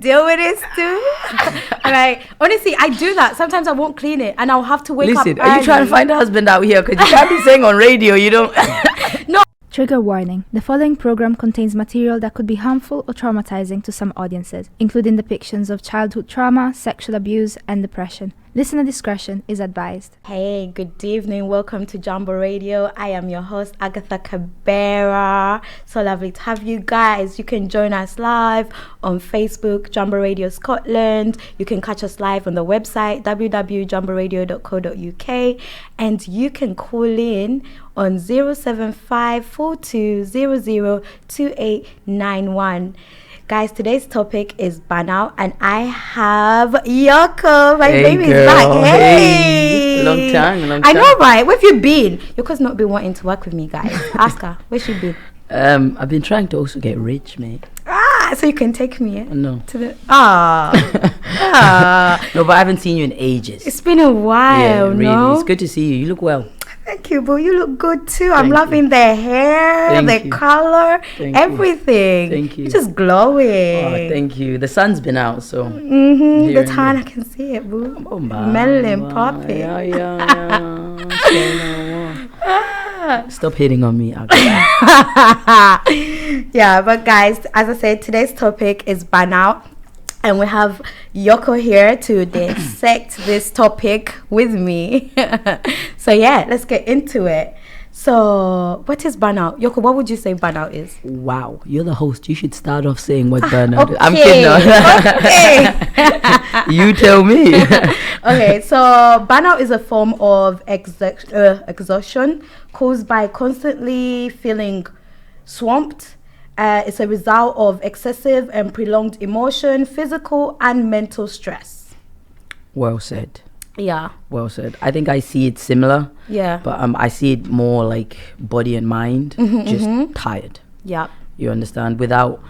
deal with this too. Like, honestly, I do that. Sometimes I won't clean it and I'll have to wake up Listen, early. are you trying to find a husband out here? Because you can't be saying on radio, you don't. No. Trigger warning. The following program contains material that could be harmful or traumatizing to some audiences, including depictions of childhood trauma, sexual abuse, and depression. Listener discretion is advised. Hey, good evening. Welcome to Jambo Radio. I am your host, Agatha Kabera. So lovely to have you guys. You can join us live on Facebook, Jambo Radio Scotland. You can catch us live on the website, www.jamboradio.co.uk. And you can call in on 07542002891. Guys, today's topic is burnout, and I have Yoko. My baby is back. Hey! Long time. I know, right? Where have you been? Yoko's not been wanting to work with me, guys. Ask her. Where's she been? I've been trying to also get rich, mate. So you can take me No. to the... No, but I haven't seen you in ages. It's been a while, Yeah, really. no? It's good to see you. You look well. Thank you, boo. You look good too. I'm Thank loving you. the hair, Thank the you. color, Thank you. everything. Thank you. You're just glowing. Oh, thank you. The sun's been out, so. The Here and tan, I there. can see it, boo. Oh, Melon popping. Yeah. Stop hitting on me, Agatha. Yeah, but guys, as I said, today's topic is burnout. And we have Yoko here to dissect this topic with me. So yeah, let's get into it. So what is burnout? Yoko, what would you say burnout is? Wow, you're the host. You should start off saying what burnout is. I'm Okay, kidding. You tell me. Okay, so burnout is a form of exhaustion caused by constantly feeling swamped. It's a result of excessive and prolonged emotion, physical and mental stress. Well said. Yeah. Well said. I think I see it similar. Yeah. But I see it more like body and mind, just tired. Yeah. You understand? Without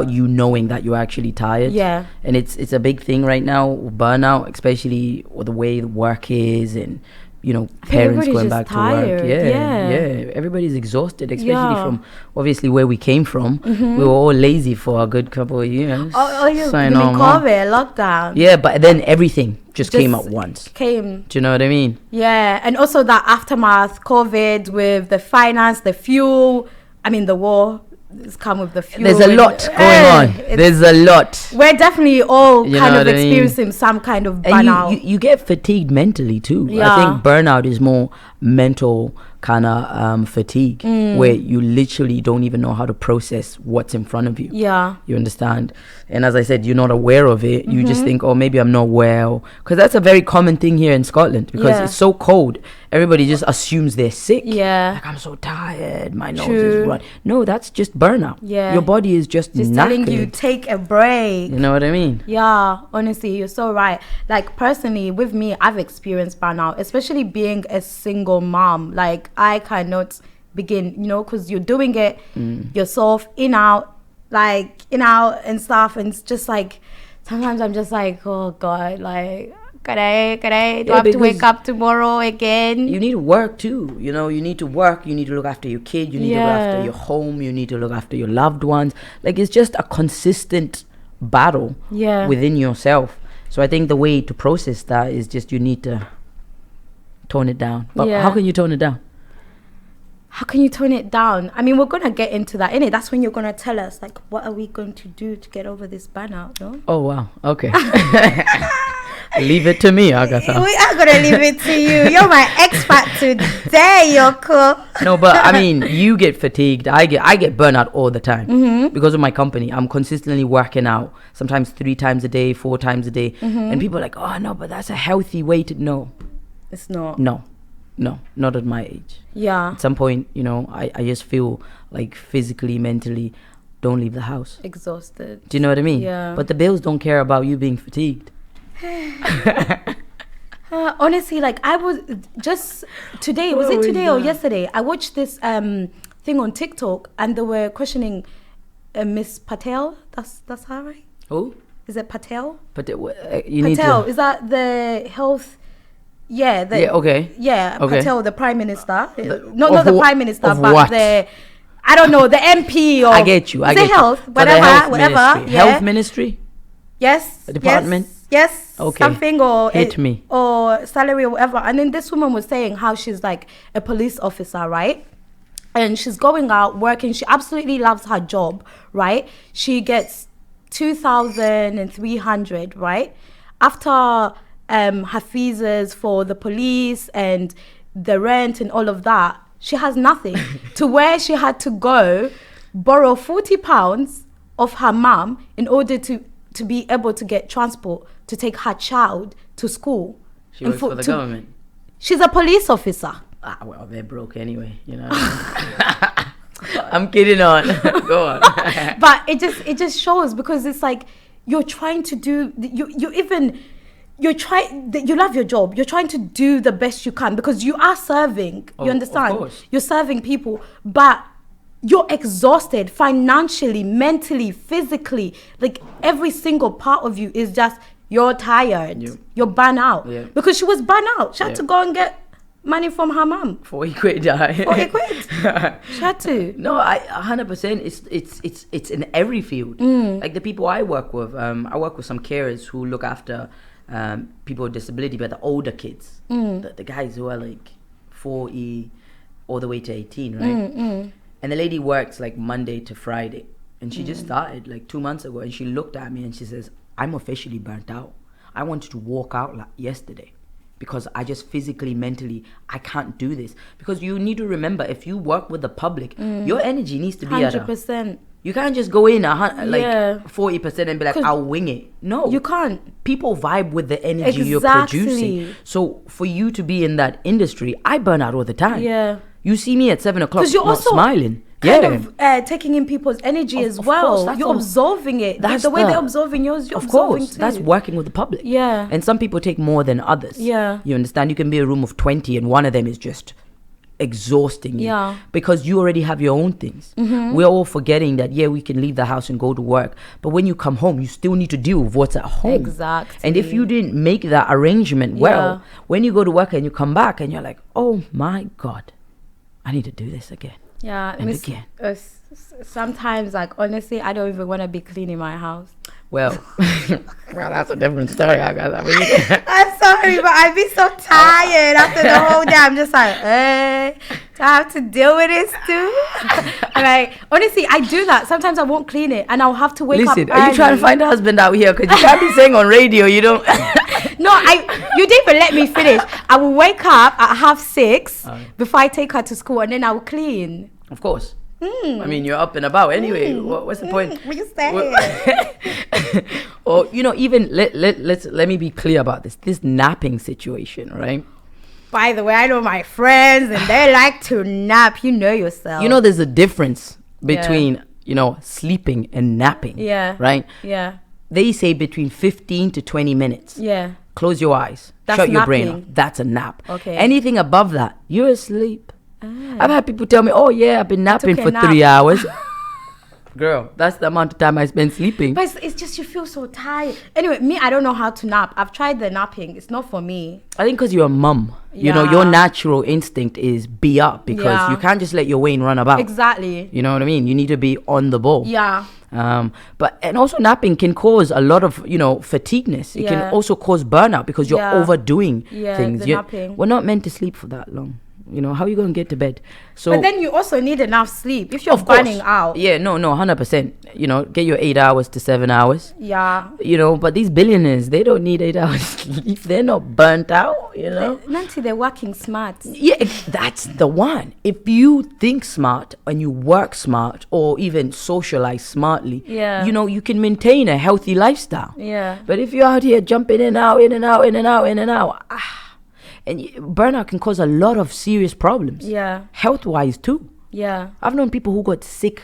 you knowing that you're actually tired. Yeah. And it's a big thing right now, burnout, especially with the way the work is and, you know, parents going back to work. Yeah. Everybody's exhausted, especially from obviously where we came from. We were all lazy for a good couple of years. You mean COVID, lockdown? Yeah, but then everything just came at once. Do you know what I mean? Yeah, and also that aftermath, COVID with the finance, the fuel. I mean, the war. It's come with the fuel. There's a lot going on. There's a lot. We're definitely all You kind know of what I mean? experiencing some kind of And burnout. you get fatigued mentally too. Yeah. I think burnout is more mental kind of fatigue, where you literally don't even know how to process what's in front of you. Yeah. You understand? And as I said, you're not aware of it. You just think, oh, maybe I'm not well. Because that's a very common thing here in Scotland. Because it's so cold. Everybody just assumes they're sick. Yeah. Like, I'm so tired. My nose is running. No, that's just burnout. Yeah. Your body is just telling you, knackered. take a break. You know what I mean? Yeah, honestly, you're so right. Like, personally, with me, I've experienced burnout, especially being a single mom. Like, I cannot begin, you know, because you're doing it yourself, in, out, and stuff. And it's just like, sometimes I'm just like, oh, God, like, could I do I have to wake up tomorrow again? You need to work too. You know, you need to work. You need to look after your kid. You need to look after your home. You need to look after your loved ones. Like, it's just a consistent battle within yourself. So I think the way to process that is just you need to tone it down. But how can you tone it down? How can you tone it down? I mean, we're going to get into that, innit? That's when you're going to tell us, like, what are we going to do to get over this burnout, no? Oh, wow. Okay. Leave it to me, Agatha. We are going to leave it to you. You're my expert today, Yoko. No, but I mean, you get fatigued. I get burnout all the time because of my company. I'm consistently working out, sometimes 3 times a day, 4 times a day. And people are like, oh, no, but that's a healthy way to... No. It's not. No, not at my age. Yeah. At some point, you know, I just feel like physically, mentally, don't leave the house. Exhausted. Do you know what I mean? Yeah. But the bills don't care about you being fatigued. Honestly, like, I was just today, was it today or yesterday? I watched this thing on TikTok and they were questioning Miss Patel. That's her, right? Who? Is it Patel? But you Patel, need to... is that the health... Yeah, Okay. Patel, the Prime Minister. Not the Prime Minister, but what? the... I don't know, the MP or... I get you. Is it health? For Whatever. Ministry. Yeah. Health Ministry? Yes. A department? Yes. Okay. Something or Hit me. Or salary or whatever. And then this woman was saying how she's like a police officer, right? And she's going out working. She absolutely loves her job, right? She gets 2,300, right? After her fees for the police and the rent and all of that, she has nothing. To where she had to go borrow £40 of her mum in order to be able to get transport to take her child to school. She works for the government. She's a police officer. Well, they're broke anyway, you know. I'm kidding on. Go on. But it just shows, because it's like you're trying to do you love your job. You're trying to do the best you can because you are serving. You understand? Of course. You're serving people, but you're exhausted financially, mentally, physically. Like every single part of you is just, you're tired. Yeah. You're burnt out. Yeah. Because she was burnt out. She had to go and get money from her mum. 40 quid. 40 quid. She had to. No, 100%. It's in every field. Like the people I work with, I work with some carers who look after people with disability, but the older kids, the guys who are like 40 all the way to 18, right? And the lady works like Monday to Friday, and she just started like 2 months ago, and she looked at me and she says, I'm officially burnt out. I wanted to walk out like yesterday because I just physically, mentally, I can't do this. Because you need to remember, if you work with the public, your energy needs to be 100%. You can't just go in 40% and be like, I'll wing it. No. You can't. People vibe with the energy you're producing. So for you to be in that industry, I burn out all the time. Yeah. You see me at 7 o'clock, you're not also smiling. Kind of taking in people's energy as well. Course, you're absorbing it. That's the way they're absorbing yours, you're absorbing too. That's working with the public. Yeah. And some people take more than others. Yeah. You understand? You can be a room of 20 and one of them is just exhausting you. Yeah. Because you already have your own things. We're all forgetting that, we can leave the house and go to work. But when you come home, you still need to deal with what's at home. Exactly. And if you didn't make that arrangement well, when you go to work and you come back and you're like, oh my God, I need to do this again. Yeah. And again. Sometimes, like, honestly, I don't even want to be cleaning my house. Well, that's a different story, Agatha. I'm sorry, but I'd be so tired after the whole day. I'm just like, do I have to deal with this too? And like, honestly, I do that. Sometimes I won't clean it, and I'll have to wake up early. Are you trying to find a husband out here? Because you can't be saying on radio you don't. No, you didn't even let me finish. I will wake up at 6:30 before I take her to school, and then I will clean. Of course. I mean, you're up and about anyway. What's the point? What you saying? Or even let me be clear about this napping situation, right? By the way, I know my friends and they like to nap. You know yourself. There's a difference between sleeping and napping. Yeah. Right. Yeah. They say between 15 to 20 minutes. Yeah. Close your eyes. That's shut your brain napping. off. That's a nap. Okay. Anything above that, you're asleep. I've had people tell me, I've been napping for 3 hours. Girl, that's the amount of time I spend sleeping. But it's just you feel so tired. Anyway, me, I don't know how to nap. I've tried the napping. It's not for me. I think because you're a mum. Your natural instinct is be up because you can't just let your Wayne run about. Exactly. You know what I mean? You need to be on the ball. Yeah. And also napping can cause a lot of, fatigueness. It can also cause burnout because you're overdoing things. Napping. We're not meant to sleep for that long. How are you going to get to bed? So, but then you also need enough sleep if you're burning out. Yeah, no, 100%. Get your 8 hours to 7 hours. Yeah. But these billionaires, they don't need 8 hours sleep. They're not burnt out, Nancy, they're working smart. Yeah, that's the one. If you think smart and you work smart or even socialize smartly, you can maintain a healthy lifestyle. Yeah. But if you're out here jumping in and out, and burnout can cause a lot of serious problems. Yeah. Health-wise too. Yeah. I've known people who got sick,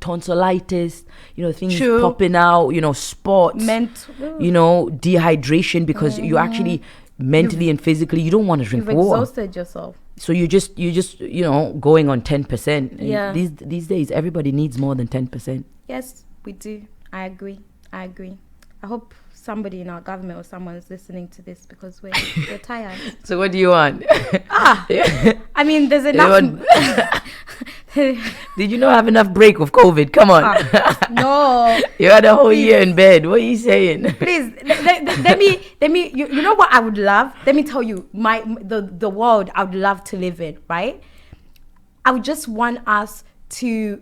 tonsillitis, things popping out, spots, dehydration because you actually mentally and physically, you don't want to drink water. You've exhausted yourself. So you just going on 10%. Yeah. These days, everybody needs more than 10%. Yes, we do. I agree. I hope somebody in our government or someone is listening to this because we're tired. So what do you want? I mean, there's enough Did you not have enough break with COVID? Come on. No. You had a whole year in bed. What are you saying? Please, let me. You know what I would love? Let me tell you, the world I would love to live in, right? I would just want us to,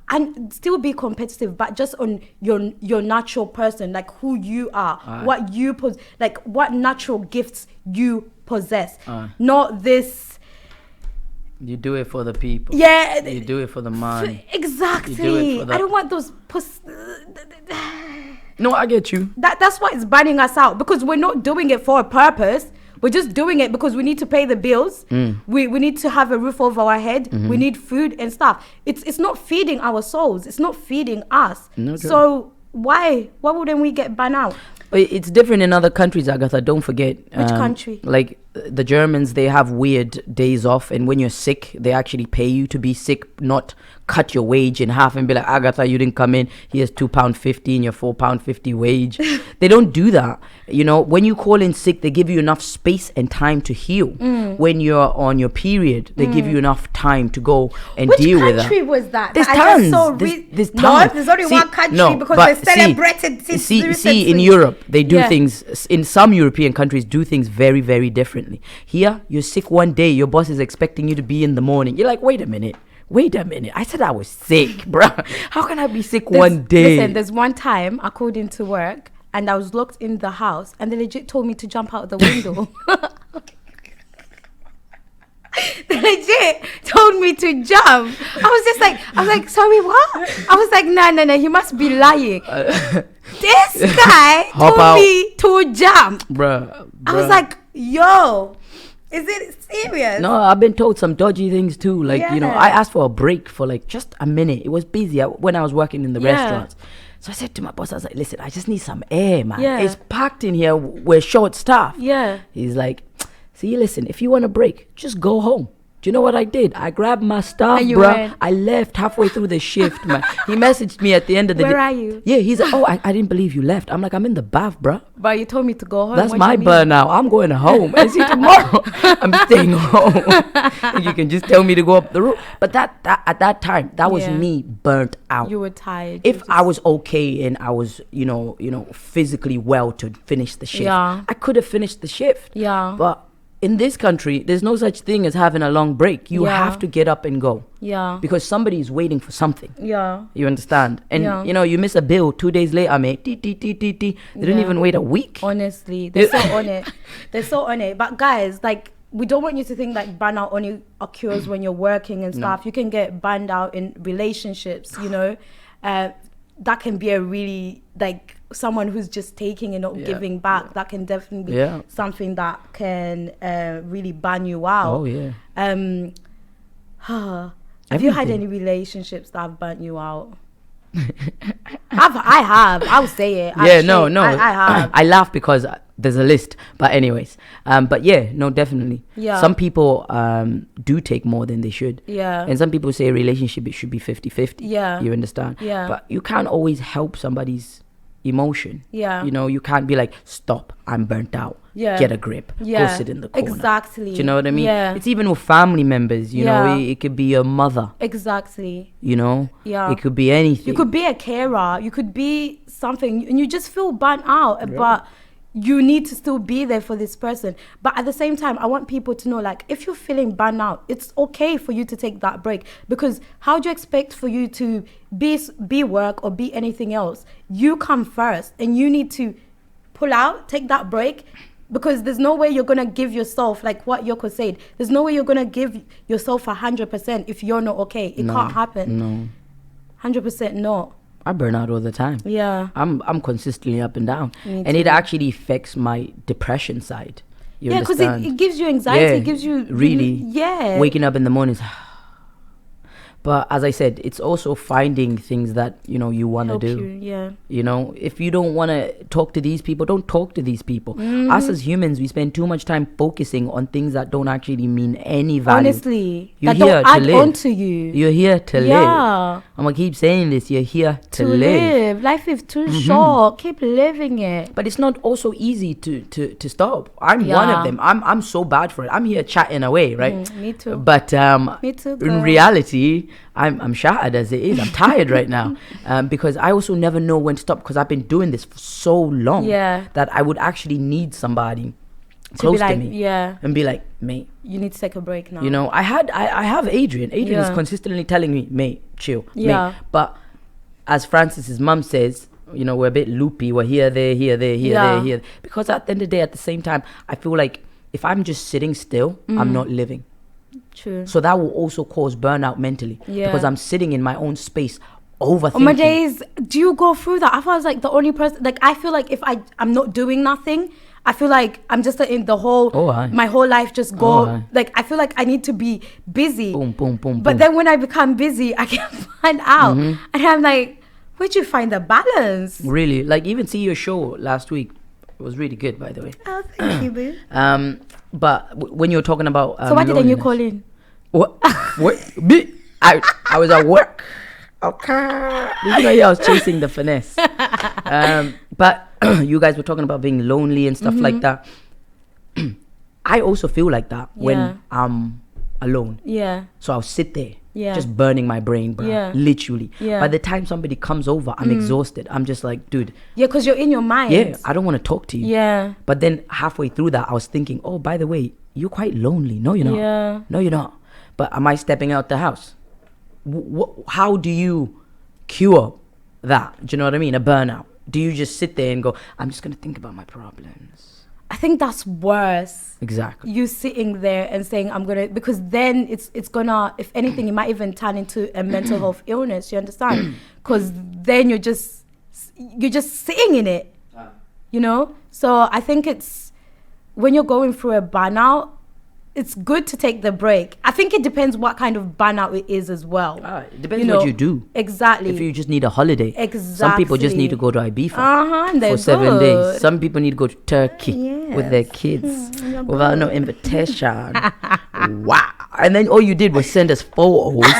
and still be competitive, but just on your natural person, like who you are, what you like what natural gifts you possess, not this. You do it for the people. Yeah. You do it for the money. Exactly. I don't want those No, I get you. That's what is burning us out, because we're not doing it for a purpose. We're just doing it because we need to pay the bills. We need to have a roof over our head. We need food and stuff. It's not feeding our souls. It's not feeding us. So why wouldn't we get burned out? It's different in other countries, Agatha. Don't forget. Which country? Like the Germans, they have weird days off, and when you're sick, they actually pay you to be sick, not cut your wage in half and be like, Agatha, you didn't come in. Here's £2.50 and your £4.50 wage. They don't do that. You know, when you call in sick, they give you enough space and time to heal. When you're on your period, they give you enough time to go and deal with that. Which country was that? There's tons. There's tons. No, there's only one country because they celebrated this. See, in Europe, they do things. In some European countries, do things very, very differently. Here, you're sick one day, your boss is expecting you to be in the morning. You're like, wait a minute. I said I was sick, bro. How can I be sick one day? Listen, there's one time I called into work and I was locked in the house and they legit told me to jump out the window. They legit told me to jump. I was like, sorry, what? I was like, no, he must be lying. This guy told me to jump. Bruh. I was like, yo, is it serious? No, I've been told some dodgy things too. Like, you know, I asked for a break for like just a minute. It was busy when I was working in the restaurants. So I said to my boss, I was like, listen, I just need some air, man. It's packed in here. We're short staffed. He's like, see, listen, if you want a break, just go home. Do you know what I did? I grabbed my stuff, bro. I left halfway through the shift, man. He messaged me at the end of the day. Where are you? Yeah, he's like, oh, I didn't believe you left. I'm like, I'm in the bath, bro. But you told me to go home. That's my burnout. I'm going home. And see, tomorrow, I'm staying home. You can just tell me to go up the road. But that at that time, that was me burnt out. You were tired. If I was okay and I was, you know, physically well to finish the shift, I could have finished the shift. But in this country, there's no such thing as having a long break. You have to get up and go. Because somebody is waiting for something. You understand? And, you know, you miss a bill 2 days later, mate. They didn't even wait a week. Honestly, they're so on it. They're so on it. But guys, like, we don't want you to think like burnout only occurs when you're working and stuff. You can get burned out in relationships, you know. That can be a really, like, someone who's just taking and not giving back. That can definitely be something that can really burn you out. Have you had any relationships that have burnt you out? I have. I'll say it. No. I have. I laugh because there's a list. But anyways, but yeah, no, definitely. Some people do take more than they should. And some people say a relationship, it should be 50-50. You understand? But you can't always help somebody's emotion. You know, you can't be like, stop, I'm burnt out. Get a grip. Go sit in the corner. Exactly. Do you know what I mean? It's even with family members, you know, it could be your mother. Exactly. You know? It could be anything. You could be a carer. You could be something and you just feel burnt out, but you need to still be there for this person. But at the same time, I want people to know, like, if you're feeling burnt out, it's okay for you to take that break. Because how do you expect for you to be work or be anything else? You come first and you need to pull out, take that break. Because there's no way you're going to give yourself, like what Yoko said, there's no way you're going to give yourself 100% if you're not okay. It can't happen. No. 100% not. I burn out all the time. I'm consistently up and down. And it actually affects my depression side. You understand? Because it gives you anxiety. It gives you... Really? Waking up in the morning. But as I said, it's also finding things that, you know, you want to do. You know, if you don't want to talk to these people, don't talk to these people. Us as humans, we spend too much time focusing on things that don't actually mean any value. Honestly. You're that here don't to add live. on to you. You're here to live. I'm going to keep saying this. You're here to live. Life is too short. Keep living it. But it's not also easy to stop. I'm one of them. I'm so bad for it. I'm here chatting away, right? Me too. But me too, in reality, I'm shattered as it is. I'm tired right now, because I also never know when to stop, because I've been doing this for so long that I would actually need somebody close to me and be like, mate, you need to take a break now. You know, I have Adrian is consistently telling me, mate, chill, mate. But as Francis's mum says, you know, we're a bit loopy, we're here, there, because at the end of the day, at the same time, I feel like if I'm just sitting still, I'm not living. True. So that will also cause burnout mentally, because I'm sitting in my own space overthinking. On my days, do you go through that? I feel like the only person, like, I feel like if I'm not doing nothing, I feel like I'm just in the whole, my whole life just go, like, I feel like I need to be busy. Boom, boom, boom, but then when I become busy, I can find out. And I'm like, where'd you find the balance? Really? Like, even see your show last week. It was really good, by the way. Oh, thank you, boo. But when you were talking about so why didn't you call in? What? Me? I was at work. Okay. You know, I was chasing the finesse. But you guys were talking about being lonely and stuff like that. I also feel like that when I'm alone. Yeah. So I'll sit there, just burning my brain, bro. Literally. Yeah. By the time somebody comes over, I'm exhausted. I'm just like, dude. Yeah, because you're in your mind. Yeah, I don't want to talk to you. Yeah. But then halfway through that, I was thinking, oh, by the way, you're quite lonely. No, you're not. Yeah. No, you're not. But am I stepping out the house? How do you cure that? Do you know what I mean? A burnout. Do you just sit there and go, I'm just going to think about my problems? I think that's worse. Exactly. You sitting there and saying, I'm going to, because then it's going to, if anything, it might even turn into a mental health illness. You understand? Because then you're just sitting in it, you know? So I think it's, when you're going through a burnout, it's good to take the break. I think it depends what kind of burnout it is as well. It depends what you do. Exactly. If you just need a holiday. Exactly. Some people just need to go to Ibiza for 7 days. Some people need to go to Turkey with their kids without no invitation. Wow. And then all you did was send us photos.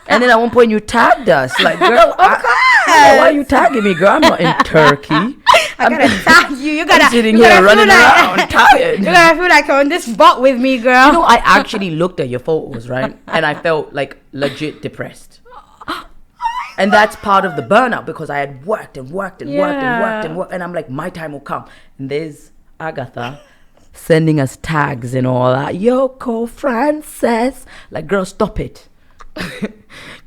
And then at one point you tagged us. Like, girl, why are you tagging me, girl? I'm not in Turkey. I gotta tag you. You gotta. I'm sitting here running around tired. You gotta feel like you're on this boat with me, girl. You know, I actually looked at your photos, right? And I felt like legit depressed. And that's part of the burnout, because I had worked and worked. And I'm like, my time will come. And there's Agatha sending us tags and all that. Yoko, Frances. Like, girl, stop it.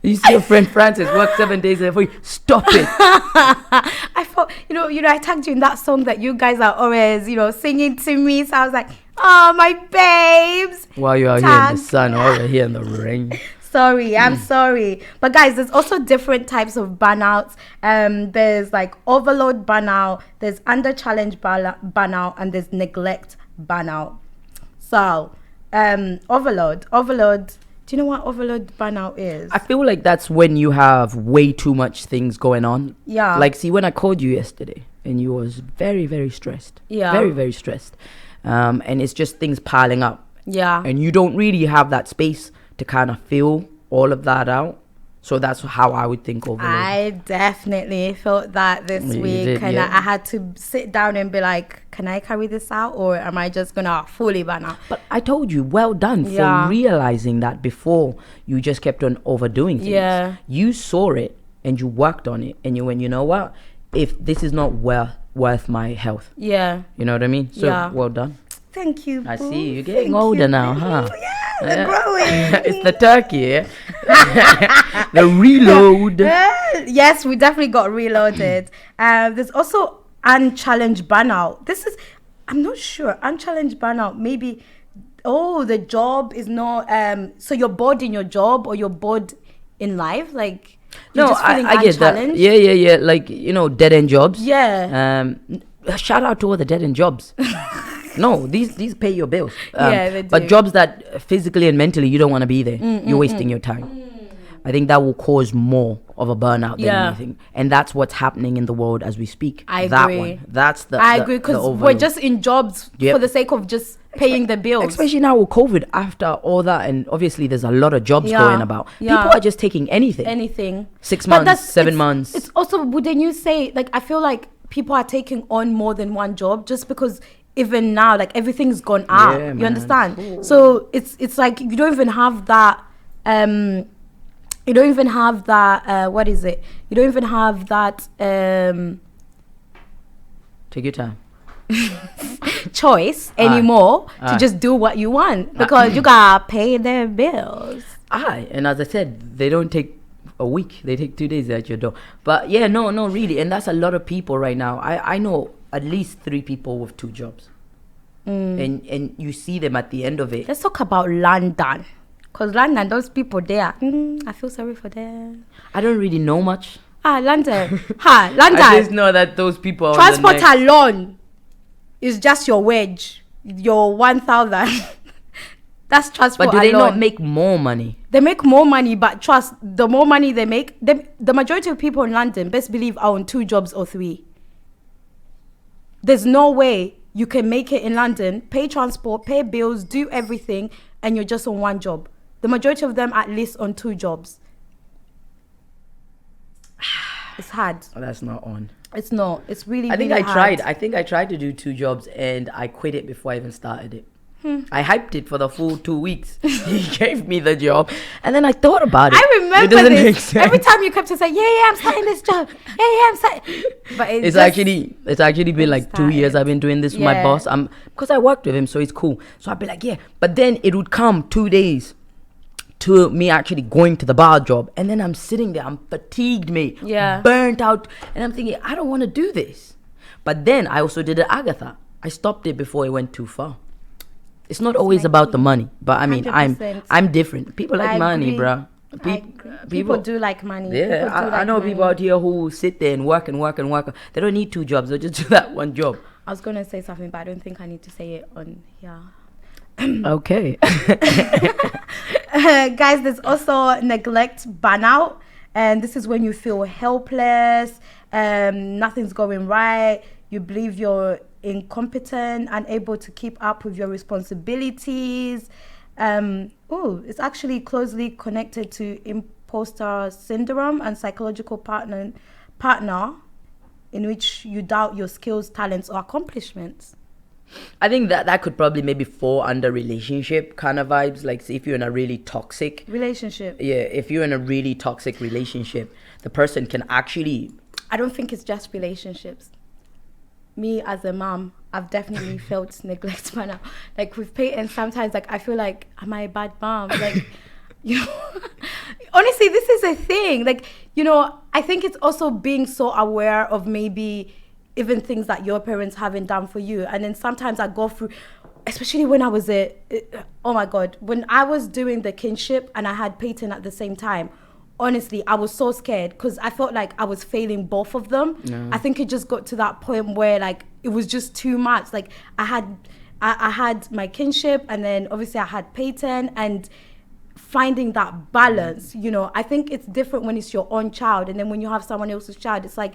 You see your friend Francis work 7 days a week. Stop it. I thought, you know, I tagged you in that song that you guys are always, singing to me. So I was like, oh, my babes. While you're out here in the sun, or you're here in the rain. Sorry, I'm sorry. But guys, there's also different types of burnouts. There's like overload burnout, there's under challenge burnout, and there's neglect burnout. So, overload. Do you know what overload burnout is? I feel like that's when you have way too much things going on. Yeah. Like, see, when I called you yesterday and you was very, very stressed. Yeah. Very, very stressed. And it's just things piling up. Yeah. And you don't really have that space to kind of feel all of that out. So that's how I would think overload. I definitely felt that this week. And I had to sit down and be like, can I carry this out, or am I just going to fully burn out? But I told you, well done for realizing that before you just kept on overdoing things. Yeah. You saw it and you worked on it and you went, you know what? If this is not worth my health. Yeah. You know what I mean? So well done. Thank you, I see you're getting older now, huh? Yeah, growing. It's the turkey, the reload. Yes, we definitely got reloaded. There's also unchallenged burnout. I'm not sure. Unchallenged burnout, maybe, the job is not, so you're bored in your job or you're bored in life, like, you're just feeling I get that. Yeah. Like, dead end jobs. Yeah. Shout out to all the dead end jobs. No, these pay your bills. They do. But jobs that physically and mentally you don't want to be there, you're wasting your time. I think that will cause more of a burnout than anything, and that's what's happening in the world as we speak. I agree. I agree, because we're just in jobs for the sake of just paying the bills. Especially now with COVID, after all that, and obviously there's a lot of jobs going about. People are just taking anything. 6 months, 7 months. It's also, wouldn't you say, like, I feel like people are taking on more than one job just because even now, like, everything's gone up. You understand? Ooh. So it's like you don't even have that you don't even have that, what is it? You don't even have that take your time. choice anymore to just do what you want, because you gotta pay their bills. And as I said, they don't take a week, they take 2 days at your door. But yeah, no, really. And that's a lot of people right now. I know at least 3 people with 2 jobs. And you see them at the end of it. Let's talk about London, because London, those people there, I feel sorry for them. I don't really know much. London. London. I just know that those people are transport alone is just your wage, your 1,000. That's transport. But do they alone. not make more money? They make more money, but trust, the more money they make, the majority of people in London, best believe, are on 2 jobs or 3. There's no way you can make it in London, pay transport, pay bills, do everything, and you're just on 1 job. The majority of them at least on 2 jobs. It's hard. Oh, that's not on. It's not. It's really, I think really I hard. tried. I think I tried to do 2 jobs and I quit it before I even started it. I hyped it for the full 2 weeks. He gave me the job, and then I thought about it. I remember it doesn't this. Make sense. Every time you kept to say, yeah, I'm starting this job. Yeah, I'm starting. But it's actually been like 2 years I've been doing this with my boss. Because I worked with him, so it's cool. So I'd be like, yeah. But then it would come 2 days to me actually going to the bar job, and then I'm sitting there, I'm fatigued, mate, burnt out, and I'm thinking, I don't want to do this. But then I also did it Agatha. I stopped it before it went too far. It's not always about the money, but I mean, 100%. I'm different. People like money, bruh. People do like money. Yeah, I know people out here who sit there and work and work and work. They don't need 2 jobs. They'll just do that 1 job. I was going to say something, but I don't think I need to say it on here. Okay. Guys, there's also neglect, burnout. And this is when you feel helpless, nothing's going right. You believe you're incompetent, unable to keep up with your responsibilities. It's actually closely connected to imposter syndrome and psychological partner in which you doubt your skills, talents, or accomplishments. I think that could probably maybe fall under relationship kind of vibes. Like, if you're in a really toxic relationship. Yeah, if you're in a really toxic relationship, the person can actually... I don't think it's just relationships. Me as a mom, I've definitely felt neglect by now. Like with Peyton, sometimes like I feel like, am I a bad mom? Like, you know, honestly, this is a thing. Like, you know, I think it's also being so aware of maybe even things that your parents haven't done for you. And then sometimes I go through, especially when I was oh my God, when I was doing the kinship and I had Peyton at the same time. Honestly, I was so scared because I felt like I was failing both of them. No. I think it just got to that point where like it was just too much. Like I had my kinship, and then obviously I had Peyton, and finding that balance, you know, I think it's different when it's your own child, and then when you have someone else's child, it's like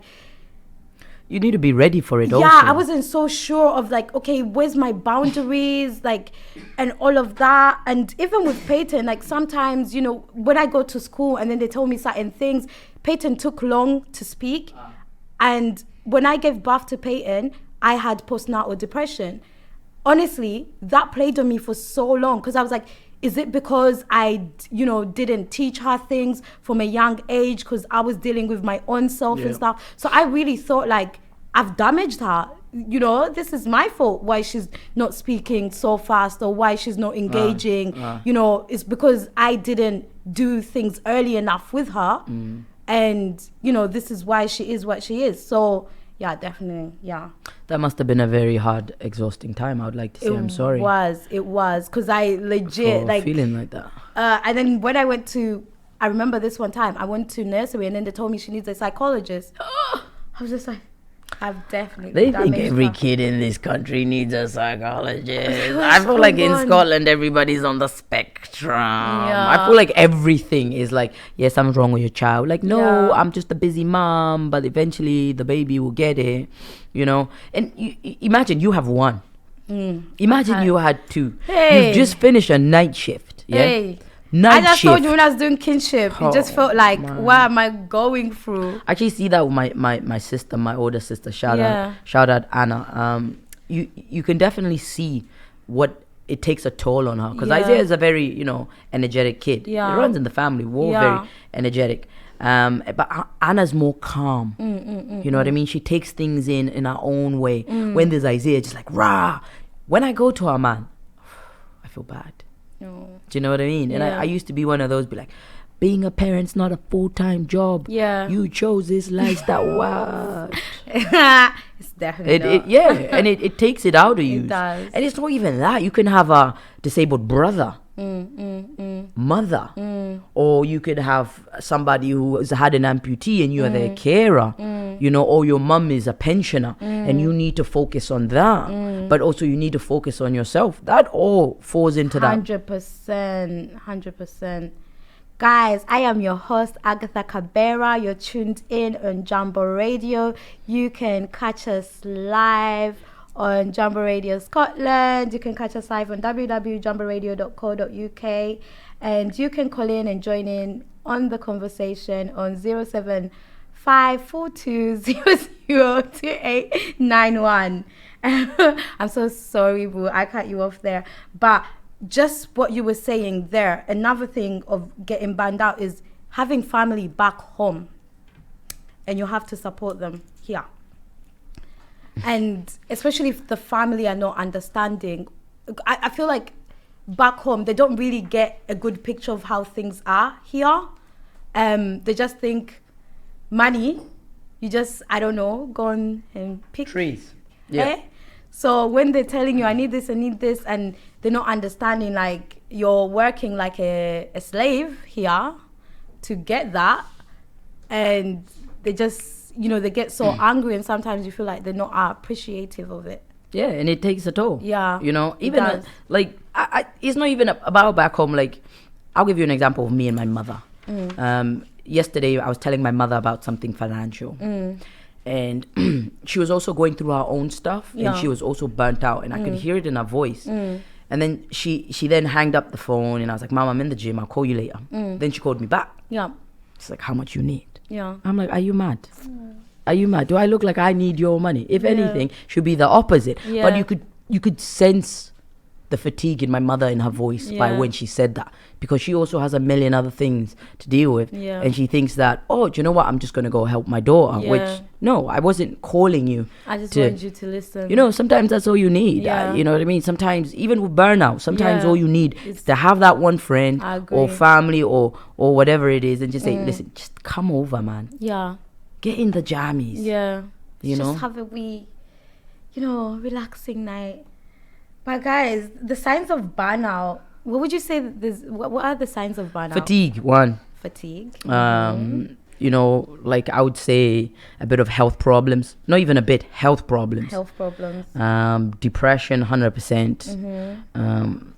you need to be ready for it. Yeah, I wasn't so sure of like, okay, where's my boundaries, like, and all of that. And even with Peyton, like sometimes, you know, when I go to school and then they tell me certain things, Peyton took long to speak. And when I gave birth to Peyton, I had postnatal depression. Honestly, that played on me for so long because I was like, is it because I, you know, didn't teach her things from a young age because I was dealing with my own self and stuff? So I really thought like, I've damaged her. You know, this is my fault why she's not speaking so fast or why she's not engaging. You know, it's because I didn't do things early enough with her. And, you know, this is why she is what she is. So, yeah, definitely, yeah. That must have been a very hard, exhausting time. I would like to say I'm sorry. It was, because I legit, like... feeling like that. And then when I went to... I remember this one time, I went to nursery and then they told me she needs a psychologist. I was just like, I've definitely... They think every kid in this country needs a psychologist. I feel like in Scotland, everybody's on the spectrum. I feel like everything is like, yeah, something's wrong with your child. Like, no, I'm just a busy mom, but eventually the baby will get it, you know? And imagine you have one. Imagine you had 2. You've just finished a night shift. Yeah. I just told you when I was doing kinship, it just felt like, what am I going through? I actually see that with my sister, my older sister. Shout out Anna. You can definitely see what it takes a toll on her, because Isaiah is a very, you know, energetic kid. It runs in the family. We're all very energetic. But Anna's more calm. You know what I mean? She takes things in her own way. When there's Isaiah, just like rah. When I go to her, man, I feel bad. Do you know what I mean? And I used to be one of those, be like, being a parent's not a full-time job. You chose this lifestyle. What? It's definitely and it takes it out of you. It does. And it's not even that. You can have a disabled brother, mother, or you could have somebody who has had an amputee and you are their carer, you know, or your mum is a pensioner and you need to focus on that, but also you need to focus on yourself. That all falls into 100%. Guys, I am your host, Agatha Kabera. You're tuned in on Jambo Radio. You can catch us live on Jambo Radio Scotland. You can catch us live on www.jamboradio.co.uk. And you can call in and join in on the conversation on 07542002891. I'm so sorry, boo. I cut you off there. But just what you were saying there, another thing of getting banned out is having family back home, and you have to support them here. And especially if the family are not understanding, I feel like back home they don't really get a good picture of how things are here. They just think money, you just, I don't know, go on and pick trees. So when they're telling you, I need this, and they're not understanding, like, you're working like a slave here to get that, and they just, you know, they get so angry, and sometimes you feel like they're not appreciative of it. Yeah, and it takes a toll. Yeah. You know, even like, it's not even about back home. Like, I'll give you an example of me and my mother. Yesterday, I was telling my mother about something financial. And she was also going through her own stuff, and she was also burnt out, and I could hear it in her voice. And then she then hanged up the phone, and I was like, Mom, I'm in the gym, I'll call you later. Then she called me back. She's like, how much you need? I'm like, are you mad? Are you mad? Do I look like I need your money? If anything, should be the opposite. But you could sense the fatigue in my mother in her voice by when she said that, because she also has a million other things to deal with, and she thinks that, oh, do you know what, I'm just going to go help my daughter, which, no, I wasn't calling you. I just wanted you to listen. You know, sometimes that's all you need. You know what I mean? Sometimes, even with burnout, sometimes all you need is to have that one friend or family or whatever it is, and just say, listen, just come over, man. Get in the jammies. You know? Just have a wee, you know, relaxing night. But guys, the signs of burnout, what would you say what are the signs of burnout? Fatigue, one. Fatigue. You know, like I would say a bit of health problems. Not even a bit, health problems. Depression, 100%.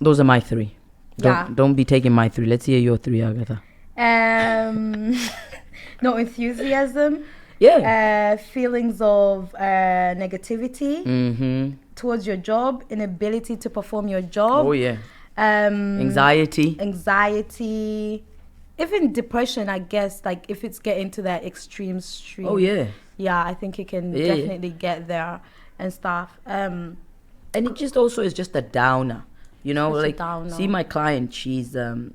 Those are my three. Don't be taking my three. Let's hear your three, Agatha. No enthusiasm. Feelings of negativity towards your job, inability to perform your job. Anxiety, even depression, I guess, like if it's getting to that extreme stream. I think it can definitely get there and stuff. And it just also is just a downer, you know, like see my client, she's a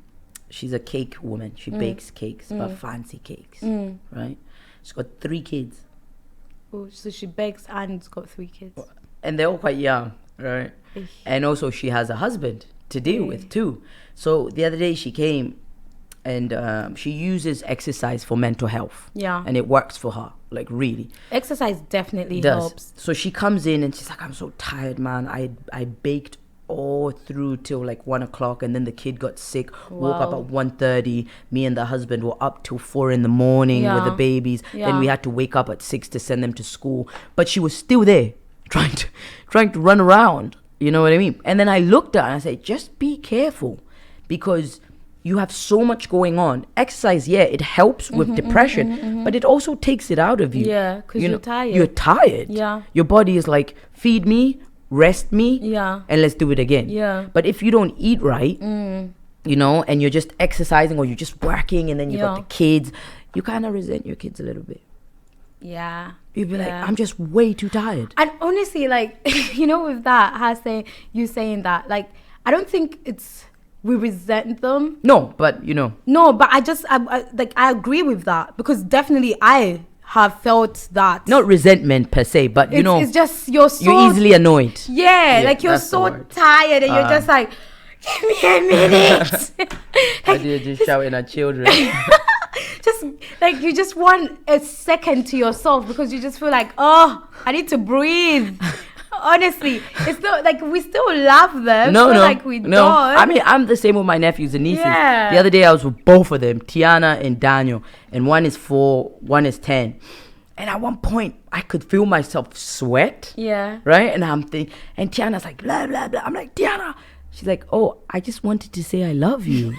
cake woman. She bakes cakes, but fancy cakes, right? She's got 3 kids. Oh, so she bakes and got 3 kids. And they're all quite young, right? And also she has a husband to deal with too. So the other day she came, and she uses exercise for mental health. And it works for her, like really. Exercise definitely helps. So she comes in and she's like, I'm so tired, man. I baked all through till like 1 o'clock, and then the kid got sick. Woke up at 1:30. Me and the husband were up till 4 in the morning with the babies. Then we had to wake up at 6 to send them to school, but she was still there trying to run around, you know what I mean? And then I looked at her and I said, just be careful, because you have so much going on. Exercise, it helps with depression, but it also takes it out of you. Because you're tired. You're tired. Your body is like, feed me, rest me, and let's do it again. But if you don't eat right, you know, and you're just exercising or you're just working, and then you got the kids, you kind of resent your kids a little bit. You'd be like, I'm just way too tired. And honestly, like, with that, you saying that, like, I don't think we resent them. No, but No, but I agree with that, because definitely I have felt that. Not resentment per se, but it's just you're easily annoyed. Yeah, like you're so tired and you're just like, give me a minute. Like, you're just shouting at children. Just like you just want a second to yourself, because you just feel like, oh, I need to breathe. Honestly, it's not like we still love them. No. Like we don't. I mean, I'm the same with my nephews and nieces. Yeah. The other day I was with both of them, Tiana and Daniel, and one is 4, one is 10. And at one point, I could feel myself sweat. Yeah. Right? And I'm thinking, and Tiana's like, blah, blah, blah. I'm like, Tiana. She's like, oh, I just wanted to say I love you.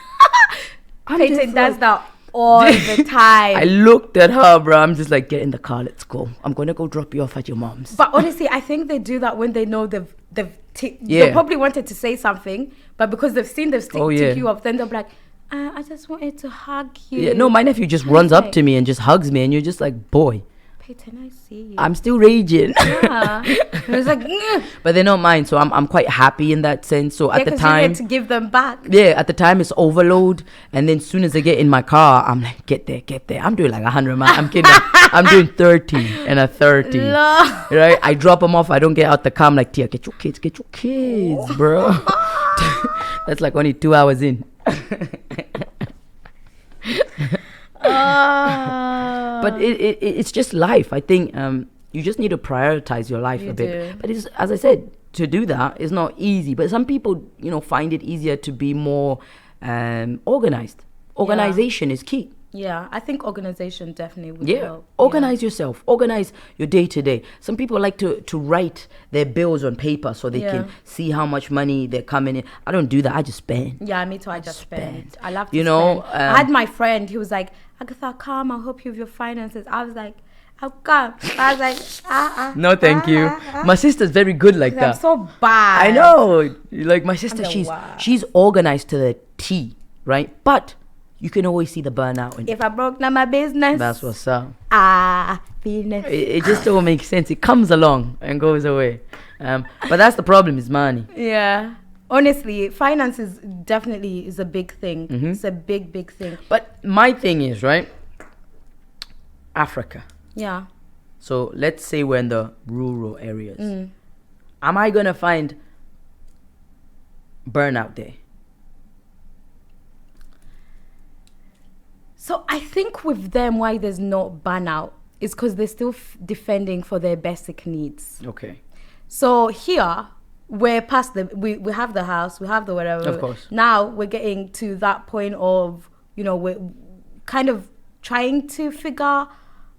Peyton does that all the time. I looked at her, bro. I'm just like, get in the car, let's go. I'm gonna go drop you off at your mom's. But honestly, I think they do that when they know they probably wanted to say something, but because they've seen them tick you up, then they'll be like, I just wanted to hug you. Yeah, no, my nephew just runs up to me and just hugs me, and you're just like, boy, Peyton, I see you. I'm still raging. Yeah. It was like, but they're not mine, so I'm quite happy in that sense. So at the time, you get to give them back. Yeah, at the time it's overload, and then as soon as I get in my car, I'm like, get there. I'm doing like 100 miles. I'm kidding. I'm doing 30 and a 30. Right? I drop them off. I don't get out the car. I'm like, Tia, get your kids, bro. That's like only 2 hours in. But it's just life. I think you just need to prioritize your life a bit. But it's, as I said, to do that is not easy. But some people, find it easier to be more organized. Organization is key. Yeah, I think organization definitely would help. Organize yourself. Organize your day to day. Some people like to write their bills on paper so they can see how much money they're coming in. I don't do that. I just spend. Yeah, me too. I just spend. I love to spend. I had my friend, he was like, Agatha, come, I'll help you with your finances. I was like, I'll come. I was like, no, thank you. My sister's very good like that. I'm so bad. I know. Like my sister, she's organized to the T, right? But you can always see the burnout in it. If I broke down my business, that's what's up. Business. It just don't make sense. It comes along and goes away. But that's the problem, is money. Yeah. Honestly, finances definitely is a big thing. Mm-hmm. It's a big thing. But my thing is, right, Africa. Yeah. So let's say we're in the rural areas. Am I going to find burnout there? So I think with them, why there's not burnout is because they're still defending for their basic needs. Okay. So here, we're past we have the house, we have the whatever. Of course. Now we're getting to that point of, we're kind of trying to figure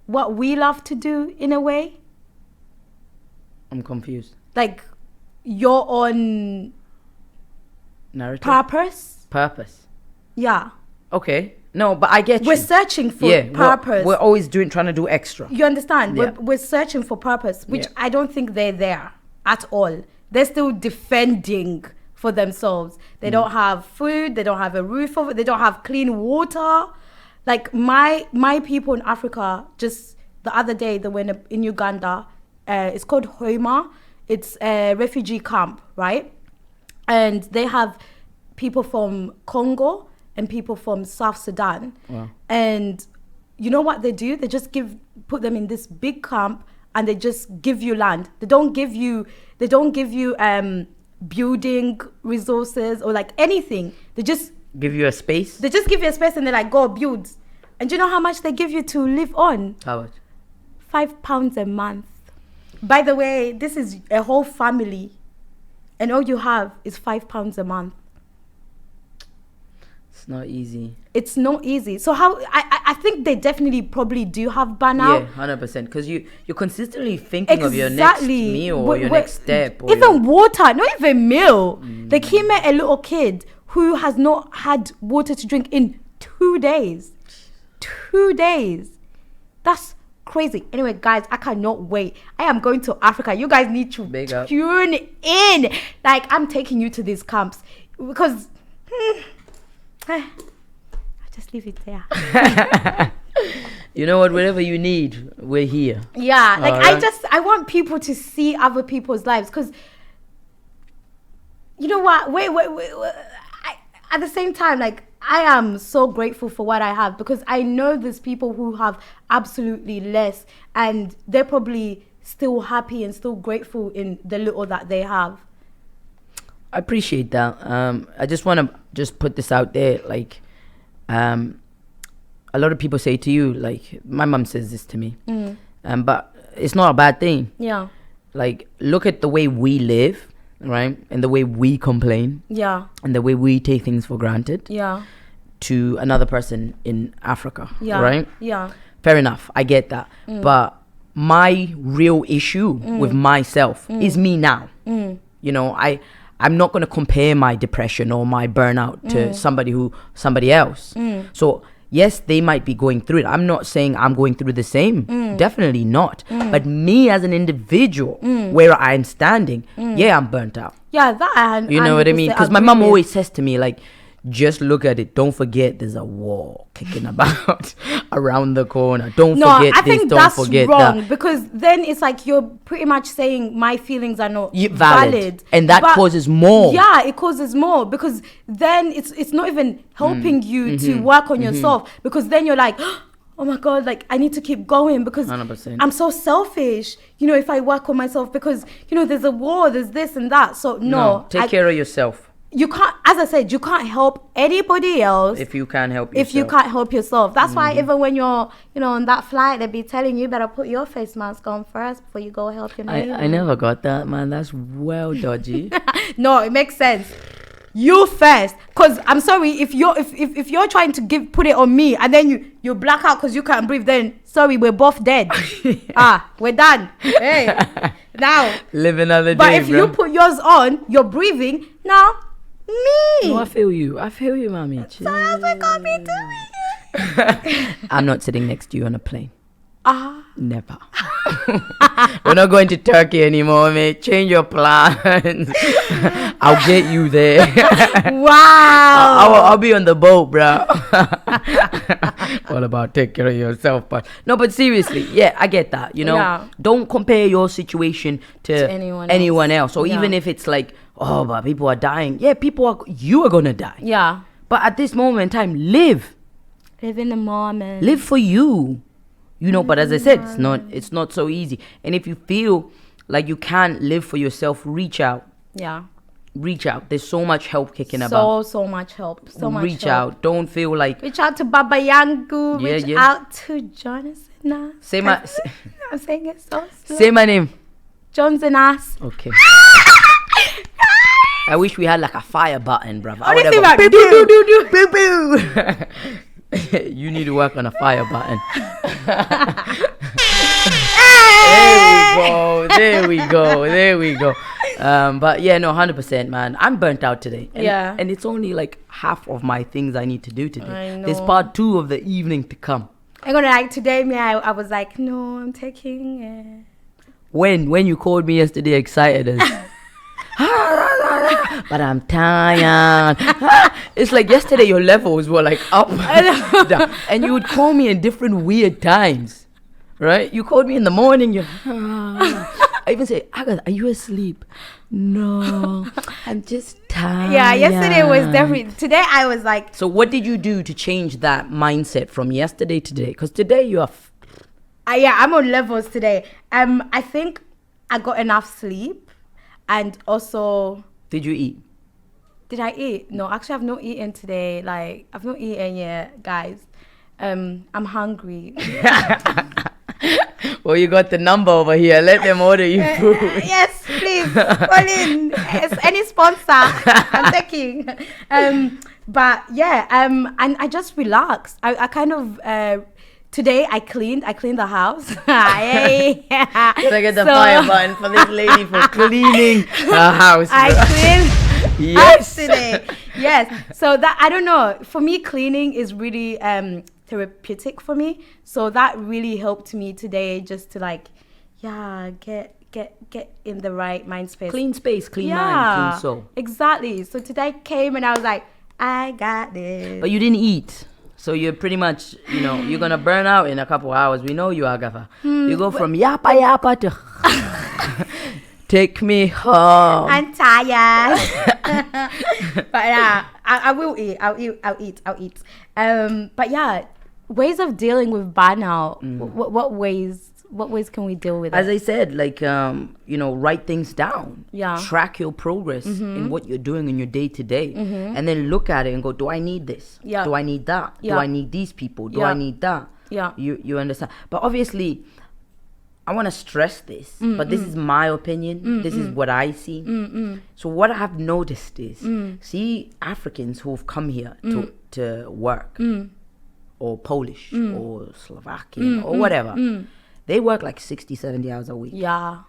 what we love to do in a way. I'm confused. Like, you're on narrative? Purpose. Yeah. Okay. No, but I get you. We're searching for purpose. We're always trying to do extra. You understand? Yeah. We're searching for purpose, which I don't think they're there at all. They're still defending for themselves. They don't have food. They don't have a roof over. They don't have clean water. Like my people in Africa, just the other day, they went in Uganda. It's called Hoima. It's a refugee camp, right? And they have people from Congo and people from South Sudan. Wow. And you know what they do? They just put them in this big camp, and they just give you land. They don't give you building resources or like anything. They just give you a space. They just give you a space, and they're like, go build. And do you know how much they give you to live on? How much? £5 a month. By the way, this is a whole family, and all you have is £5 a month. It's not easy. It's not easy. So how I think they definitely probably do have burnout. Yeah, 100%. Because you're consistently thinking of your next meal or your next step. Or even water, not even meal. Like, he met a little kid who has not had water to drink in 2 days. 2 days. That's crazy. Anyway, guys, I cannot wait. I am going to Africa. You guys need to tune in. Like, I'm taking you to these camps because I'll just leave it there. You know what? Whatever you need, we're here. Yeah, like right. I want people to see other people's lives, because you know what? Wait. At the same time, like, I am so grateful for what I have, because I know there's people who have absolutely less, and they're probably still happy and still grateful in the little that they have. I appreciate that. I just want to just put this out there, like, a lot of people say to you, like, my mom says this to me, but it's not a bad thing. Yeah. Like, look at the way we live, right? And the way we complain. Yeah. And the way we take things for granted. Yeah. To another person in Africa. Yeah. Right? Yeah. Fair enough. I get that. But my real issue with myself is me now. You know, I'm not going to compare my depression or my burnout to somebody else. So yes, they might be going through it. I'm not saying I'm going through the same. Definitely not. But me as an individual, where I'm standing, yeah, I'm burnt out. Yeah, that you know what I mean? Because my mom always says to me, like, just look at it. Don't forget there's a war kicking about around the corner. Don't forget I this. think Don't that's forget wrong, that. because then it's like you're pretty much saying my feelings are not valid. And that causes more. Yeah, it causes more, because then it's not even helping you to work on yourself, because then you're like, oh my God, like, I need to keep going because 100%. I'm so selfish, you know, if I work on myself, because, you know, there's a war, there's this and that. So no, take care of yourself. You can't, as I said, you can't help anybody else if you can't help yourself. If you can't help yourself. That's why even when you're, you know, on that flight, they be telling you better put your face mask on first before you go help your neighbor. I never got that, man. That's well dodgy. No, it makes sense. You first, because I'm sorry, if you're trying to put it on me and then you black out because you can't breathe, then sorry, we're both dead. We're done. Hey, now live another day. But if you put yours on, you're breathing now. Me. No, I feel you, mommy. So else we can't be doing I'm not sitting next to you on a plane. Never. We're not going to Turkey anymore, mate. Change your plans. I'll get you there. Wow. I'll be on the boat, bro. All about take care of yourself, but seriously, yeah, I get that. You know, don't compare your situation to anyone else. Or even if it's like, oh, but people are dying. Yeah, you are gonna die. Yeah. But at this moment in time, live in the moment. Live for you. You know, but as I said, it's not so easy. And if you feel like you can't live for yourself, reach out. Yeah. Reach out. There's so much help kicking about. So much help. So much Reach out. Don't feel like... Reach out to Baba Yangu. Reach out to Jonathan. Say my... I'm saying it so slow. Say my name. Johnson Ass. Okay. I wish we had like a fire button, brother. I would have boo boo boo boo. You need to work on a fire button. There we go. But yeah, no, 100%, man. I'm burnt out today. And it's only like half of my things I need to do today. I know. There's part 2 of the evening to come. I'm gonna like today, I was like, no, I'm taking it. When you called me yesterday excited as but I'm tired. It's like yesterday your levels were like up down, and you would call me in different weird times, right? You called me in the morning, I even say, Agatha, are you asleep? No, I'm just tired. Yeah, yesterday was different. Today I was like... So what did you do to change that mindset from yesterday to today? Because today you are... I'm on levels today. I think I got enough sleep, and also... Did you eat? Did I eat? No, actually I've not eaten today. Like, I've not eaten yet, guys. I'm hungry. Well, you got the number over here. Let them order you food. Yes, please. Call in. Any sponsor, I'm taking. But yeah, and I just relaxed. I kind of... Today I cleaned the house. Hey. So I get the fire button for this lady for cleaning her house. I cleaned house today. Yes. So that, I don't know. For me, cleaning is really therapeutic for me. So that really helped me today, just to like, get in the right mind space. Clean space, clean mind, clean soul. Exactly. So today I came and I was like, I got this. But you didn't eat. So you're pretty much, you're going to burn out in a couple hours. We know you, Agatha. You go from yappa to take me home. I'm tired. But yeah, I will eat. I'll eat. But yeah, ways of dealing with burnout. What ways can we deal with it? As I said, write things down. Yeah. Track your progress in what you're doing in your day to day. And then look at it and go, do I need this? Yeah. Do I need that? Yeah. Do I need these people? Do I need that? Yeah. You understand? But obviously, I want to stress this, but this is my opinion. This is what I see. So what I've noticed is, see Africans who've come here to work, or Polish, or Slovakian, or whatever. They work like 60, 70 hours a week. Yeah.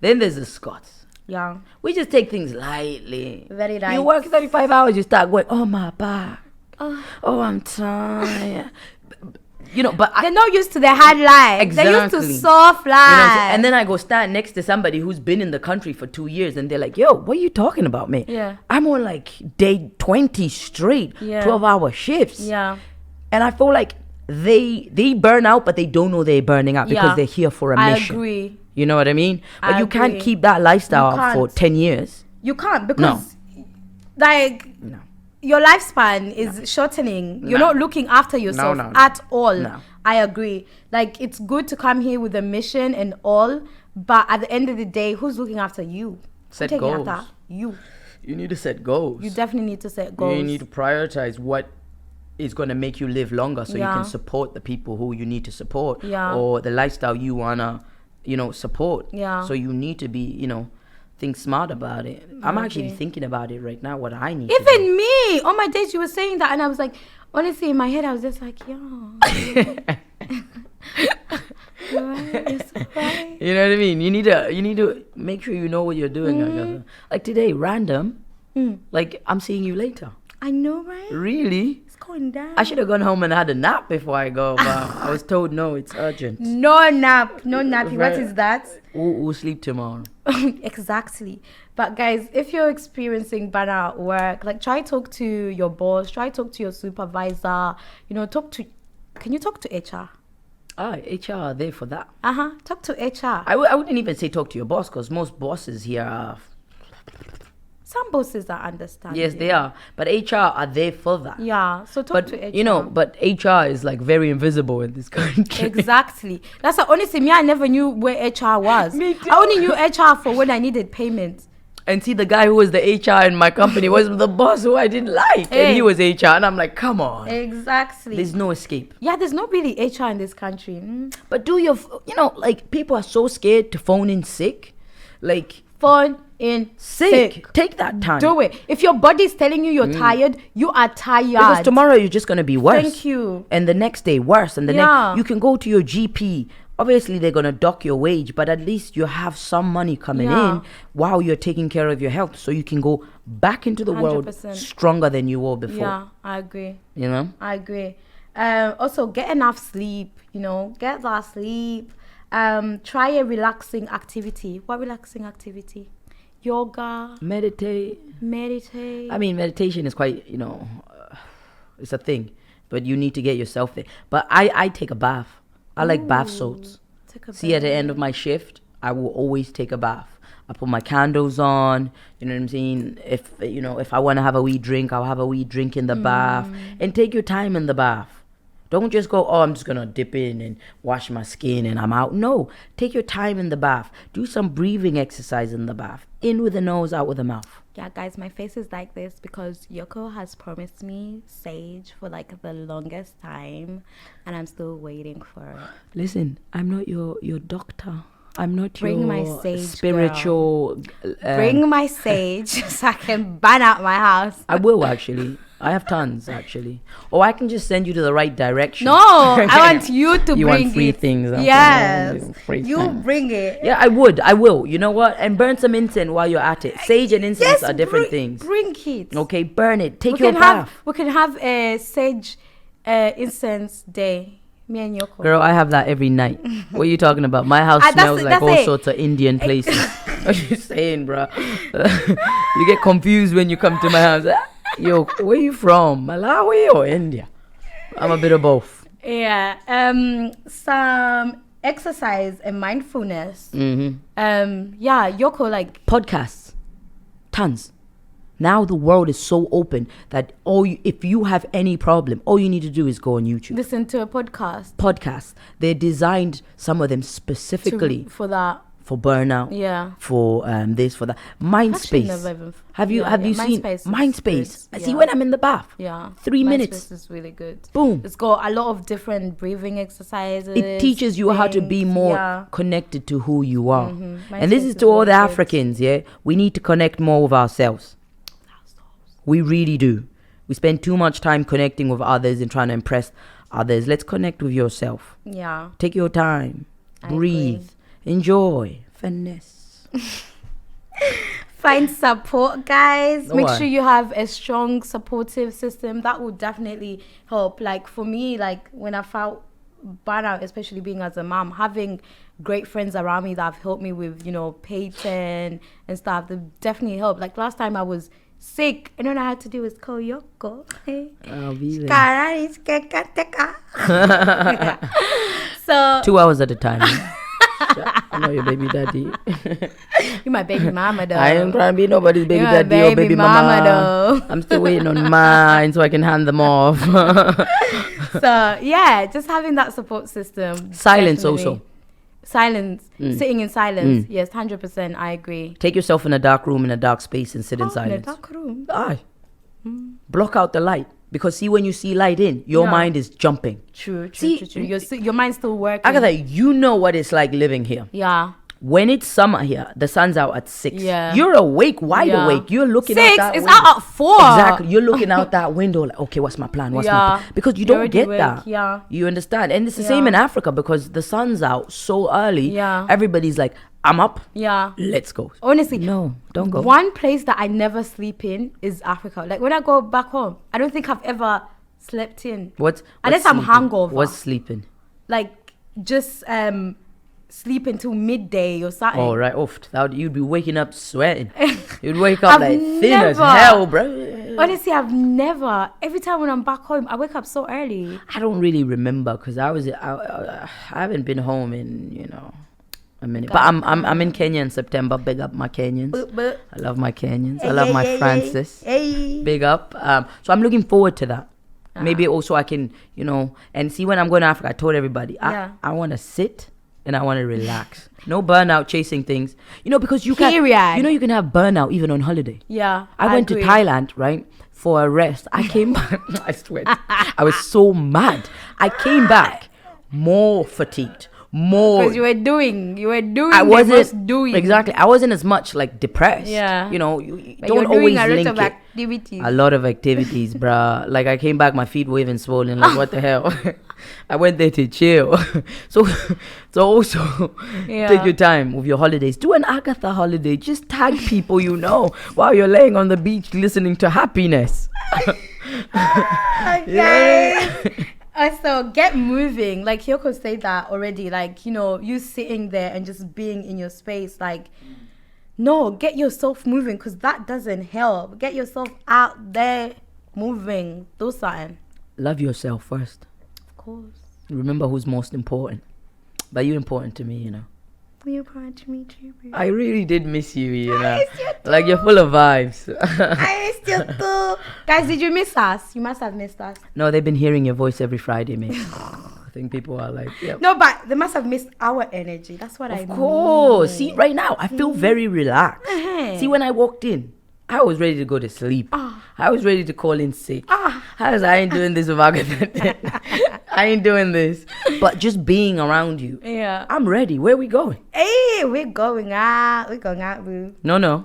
Then there's the Scots. Yeah. We just take things lightly. Very light. You work 35 hours, you start going, oh, my back. Oh, I'm tired. But they're not used to the hard life. Exactly. They're used to soft life. And then I go stand next to somebody who's been in the country for 2 years, and they're like, yo, what are you talking about, man? Yeah. I'm on like day 20 straight, 12-hour shifts. Yeah. And I feel like they burn out, but they don't know they're burning out because they're here for a mission. I agree. You know what I mean? But you can't keep that lifestyle for 10 years. You can't, because your lifespan is shortening. You're not looking after yourself at all. No. I agree. Like, it's good to come here with a mission and all, but at the end of the day, who's looking after you? Set Who's taking goals. after you? You need to set goals. You definitely need to set goals. You need to prioritize what is going to make you live longer, so you can support the people who you need to support, or the lifestyle you want to, support. Yeah. So you need to be, think smart about it. I'm actually thinking about it right now, what I need Even to do. me, on my days you were saying that, and I was like, honestly, in my head, I was just like, yeah. It's right. You know what I mean? You need to make sure you know what you're doing. Agatha. Like today, random. Like, I'm seeing you later. I know, right? Really? It's going down. I should have gone home and had a nap before I go, but I was told no, it's urgent. No nap, no nappy. Right. What is that? We'll sleep tomorrow. Exactly. But guys, if you're experiencing burnout at work, like, try talk to your boss, try talk to your supervisor. Can you talk to HR? HR are there for that. Talk to HR. I wouldn't even say talk to your boss, because most bosses here are... Some bosses are understanding. Yes, they are. But HR are there for that. Yeah, so talk to HR. But HR is like very invisible in this country. Exactly. That's why, honestly, I never knew where HR was. Me too. I only knew HR for when I needed payment. And see, the guy who was the HR in my company was the boss who I didn't like. Hey. And he was HR. And I'm like, come on. Exactly. There's no escape. Yeah, there's not really HR in this country. But people are so scared to phone in sick. Like, phone in sick. Take that time. Do it. If your body's telling you you're tired, you are tired. Because tomorrow you're just going to be worse. Thank you. And the next day worse. And the next, you can go to your GP. Obviously, they're going to dock your wage, but at least you have some money coming in while you're taking care of your health, so you can go back into the 100%. World stronger than you were before. Yeah, I agree. I agree. Also, get enough sleep. Get that sleep. Try a relaxing activity. What relaxing activity? Yoga. Meditate. I mean, meditation is quite, it's a thing, but you need to get yourself there. But I take a bath. I like bath salts. See, at the end of my shift, I will always take a bath. I put my candles on, you know what I'm saying? If I want to have a wee drink, I'll have a wee drink in the bath. And take your time in the bath. Don't just go, I'm just going to dip in and wash my skin and I'm out. No, take your time in the bath. Do some breathing exercise in the bath. In with the nose, out with the mouth. Yeah, guys, my face is like this because Yoko has promised me sage for like the longest time, and I'm still waiting for it. Listen, I'm not your doctor. I'm not Bring my your sage, spiritual... Bring my sage so I can ban out my house. I will, actually. I have tons, actually. Or I can just send you to the right direction. No, I want you to bring it. You want free things. Yes. You things. Bring it. Yeah, I will. You know what? And burn some incense while you're at it. Sage and incense are different things. Bring it. Okay, burn it. Take your bath. We can have a sage incense day. Me and Yoko. Girl, I have that every night. What are you talking about? My house smells like all sorts of Indian places. What are you saying, bro? You get confused when you come to my house. Yo, where you from? Malawi or India? I'm a bit of both. Yeah. Some exercise and mindfulness. Yeah, Yoko, like podcasts, tons. Now the world is so open that if you have any problem, all you need to do is go on YouTube. Listen to a podcast. Podcasts. They're designed, some of them specifically for that. For burnout. Yeah. For this, for that. Mindspace. Have you seen Mindspace? I see when I'm in the bath. Yeah. 3 minutes. Mindspace is really good. Boom. It's got a lot of different breathing exercises. It teaches you how to be more connected to who you are. And this is to all the Africans, yeah? We need to connect more with ourselves. We really do. We spend too much time connecting with others and trying to impress others. Let's connect with yourself. Yeah. Take your time. Breathe. Enjoy. Finesse. Find support, guys. Make sure you have a strong, supportive system. That will definitely help. Like for me, like when I felt burnout, especially being as a mom, having great friends around me that have helped me with, painting and stuff, that definitely helped. Like last time I was sick, and all I had to do was call Yoko. I'll be there. So 2 hours at a time. I know your baby daddy. You're my baby mama, though. I am trying to be nobody's baby daddy or baby mama. Though. I'm still waiting on mine so I can hand them off. So yeah, just having that support system. Silence definitely. also. Silence, sitting in silence. Yes, 100%. I agree. Take yourself in a dark room, in a dark space, and sit in silence. In a dark room. Aye. Block out the light, because see, when you see light in, your mind is jumping. True. Your mind's still working. Agatha, you know what it's like living here. Yeah. When it's summer here, the sun's out at 6. Yeah. You're awake, wide awake. You're looking 6, out that it's window. out at 4. Exactly. You're looking out that window like, okay, what's my plan? What's my plan? Because you don't get that. Yeah. You understand? And it's the same in Africa, because the sun's out so early. Yeah. Everybody's like, I'm up. Yeah. Let's go. Honestly. No, don't go. One place that I never sleep in is Africa. Like when I go back home, I don't think I've ever slept in. Unless I'm hungover. What's sleeping? Like just sleep until midday or something. Oh, right. You'd be waking up sweating. You'd wake up like thin as hell, bro. Honestly, I've never. Every time when I'm back home, I wake up so early. I don't really remember, because I haven't been home in, a minute. But I'm in Kenya in September. Big up my Kenyans. I love my Kenyans. I love my Francis. Big up. So I'm looking forward to that. Maybe also I can, and see, when I'm going to Africa, I told everybody, I want to sit and I want to relax. No burnout chasing things. Because you can have burnout even on holiday. Yeah. I went to Thailand, right, for a rest. I came back. I swear. I was so mad. I came back more fatigued. Because you were doing. I wasn't doing. Exactly. I wasn't as much like depressed. Yeah. You don't always link it. A lot of activities, bruh. Like I came back, my feet were even swollen. Like what the hell? I went there to chill. So also take your time with your holidays. Do an Agatha holiday. Just tag people while you're laying on the beach listening to happiness. Okay. So get moving. Like Yoko said that already. Like, you sitting there and just being in your space. Like, no, get yourself moving, because that doesn't help. Get yourself out there moving. Do something. Love yourself first. Of course. Remember who's most important. But you're important to me, You're important to me too, baby. I really did miss you, I miss you too. Like you're full of vibes. I missed you too. Guys, did you miss us? You must have missed us. No, they've been hearing your voice every Friday, mate. I think people are like, yeah. No, but they must have missed our energy. That's what I mean. Of course. See, right now, I feel very relaxed. See, when I walked in, I was ready to go to sleep. I was ready to call in sick. I ain't doing this with Agatha. I ain't doing this. But just being around you. Yeah. I'm ready. Where are we going? Hey, we're going out. We're going out, boo. No.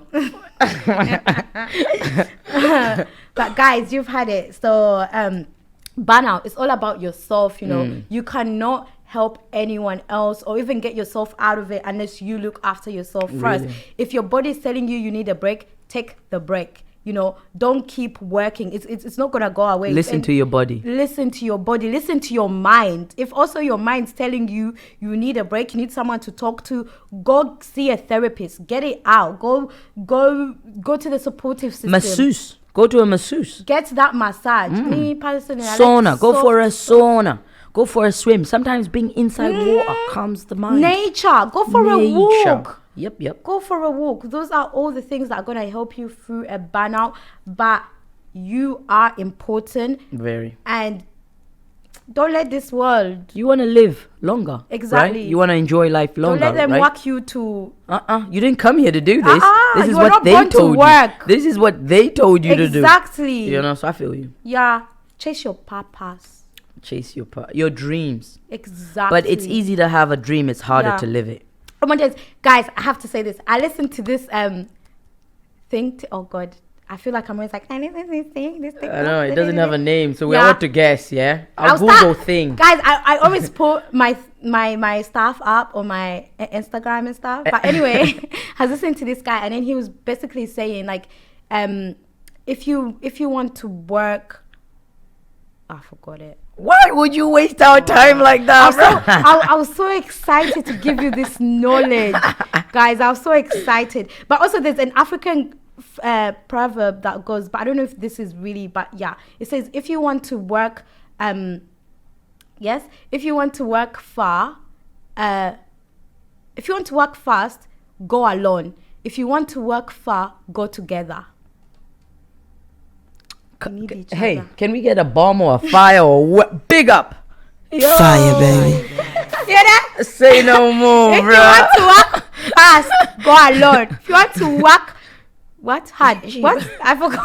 But guys, you've had it. So, burnout, it's all about yourself, You cannot help anyone else or even get yourself out of it unless you look after yourself first. Really? If your body's telling you need a break, take the break. Don't keep working. It's not gonna go away. Listen to your body. Listen to your body. Listen to your mind. If also your mind's telling you need a break, you need someone to talk to, go see a therapist. Get it out. Go to the supportive system. Go to a masseuse. Get that massage. Me personally, Sauna. Go for a sauna. Go for a swim. Sometimes being inside water calms the mind. Nature. Go for a walk. Yep. Go for a walk. Those are all the things that are going to help you through a burnout. But you are important. Very. And don't let this world. You want to live longer. Exactly. Right? You want to enjoy life longer. Don't let them right? walk you to. You didn't come here to do this. This is you what they told you. This is what they told you to do. Exactly. You know, so I feel you. Yeah. Chase your purpose. Chase your dreams. Exactly. But it's easy to have a dream. It's harder to live it. Oh my God, guys, I have to say this. I listened to this thing. Oh God, I feel like I'm always like, I listen to this thing. I know it doesn't have a name, so we want to guess. Yeah, I'll Google thing. Guys, I always put my stuff up on my Instagram and stuff. But anyway, I was listening to this guy, and then he was basically saying like, if you want to work, I forgot it. Why would you waste our time like that, I was so excited to give you this knowledge, guys. I was so excited. But also, there's an African proverb that goes, but I don't know if this is really, but yeah, it says, if you want to work, if you want to work if you want to work fast, go alone. If you want to work far, go together. Hey, can we get a bomb or a fire or what? Big up. Yo. Fire, baby. Hear that? Say no more, if bro. you want to work fast, go alone. If you want to work hard? I forgot.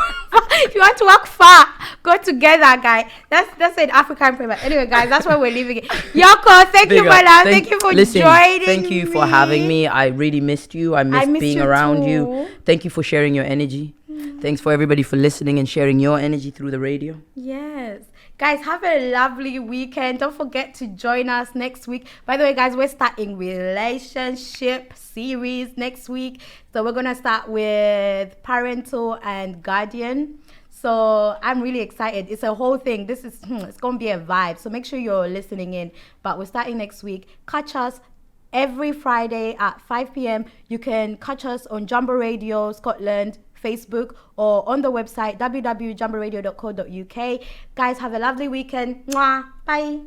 If you want to work far, go together, guy. That's an African proverb. Anyway, guys, that's why we're leaving it. Yoko, thank you, my love. Thank you for joining. Thank you for having me. I really missed you. I missed being around you. Thank you for sharing your energy. Thanks for everybody for listening and sharing your energy through the radio. Yes. Guys, have a lovely weekend. Don't forget to join us next week. By the way, guys, we're starting relationship series next week. So we're going to start with parental and guardian. So I'm really excited. It's a whole thing. It's going to be a vibe. So make sure you're listening in. But we're starting next week. Catch us every Friday at 5 p.m. You can catch us on Jambo Radio Scotland, Facebook, or on the website www.jamboradio.co.uk. Guys, have a lovely weekend. Mwah. Bye.